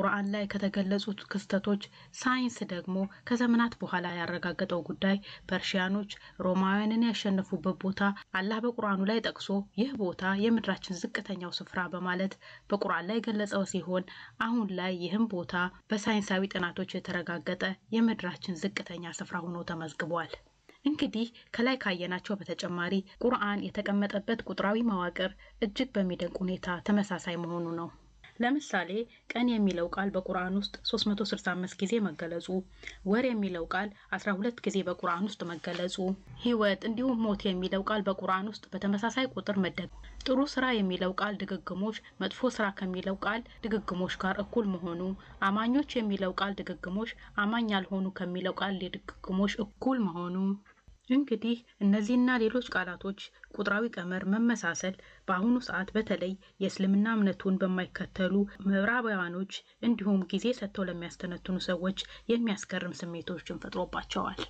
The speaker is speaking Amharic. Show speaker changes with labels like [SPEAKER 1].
[SPEAKER 1] ቁርአን ላይ ከተገለጹት ክስተቶች ሳይንስ ደግሞ ከዘመናት በኋላ ያረጋገጠው ጉዳይ ፐርሺያኖች ሮማውያንን ያሸነፉበት ቦታ አላህ በቁርአኑ ላይ ጠቅሶ ይህ ቦታ የምድራችን ዝቅተኛው ስፍራ በማለት በቁርአን ላይ ገለጸው ሲሆን አሁን ላይ ይህም ቦታ በሳይንሳዊ ጥናቶች የተረጋገጠ የምድራችን ዝቅተኛ ስፍራ ሆኖ ተመዝግቧል። እንግዲህ ከላይ ካየናቸው በተጨማሪ ቁርአን የተቀመጠበት ቁጥራዊ መዋቅር እጅግ በሚደንቅ ሁኔታ ተመሳሳይ መሆኑ ነው። ለምሳሌ ቀን የሚለው ቃል በቁርአን ውስጥ 365 ጊዜ መገለጹ፣ ወር የሚለው ቃል 12 ጊዜ በቁርአን ውስጥ መገለጹ፣ ህይወት እንዲሁም ሞት የሚለው ቃል በቁርአን ውስጥ በተመሳሳይ ቁጥር መደገሙ፣ ጥሩ ስራ የሚለው ቃል ድግግሞሽ መጥፎ ስራ ከሚለው ቃል ድግግሞሽ ጋር እኩል መሆኑ፣ አማኞች የሚለው ቃል ድግግሞሽ አማኝ ያልሆኑ ከሚለው ቃል ድግግሞሽ እኩል መሆኑ እንግዲህ እነዚህና ሌሎች ቃላቶች ቁጥራዊ ቀመር መመሳሰል በአሁኑ ሰዓት በተለይ የእስልምና እምነቱን በማይከተሉ ምዕራባውያኖች እንዲሁም ጊዜ ሰጥተው ለሚያስተነትኑ ሰዎች የሚያስገርም ስሜቶችን ፈጥሮባቸዋል።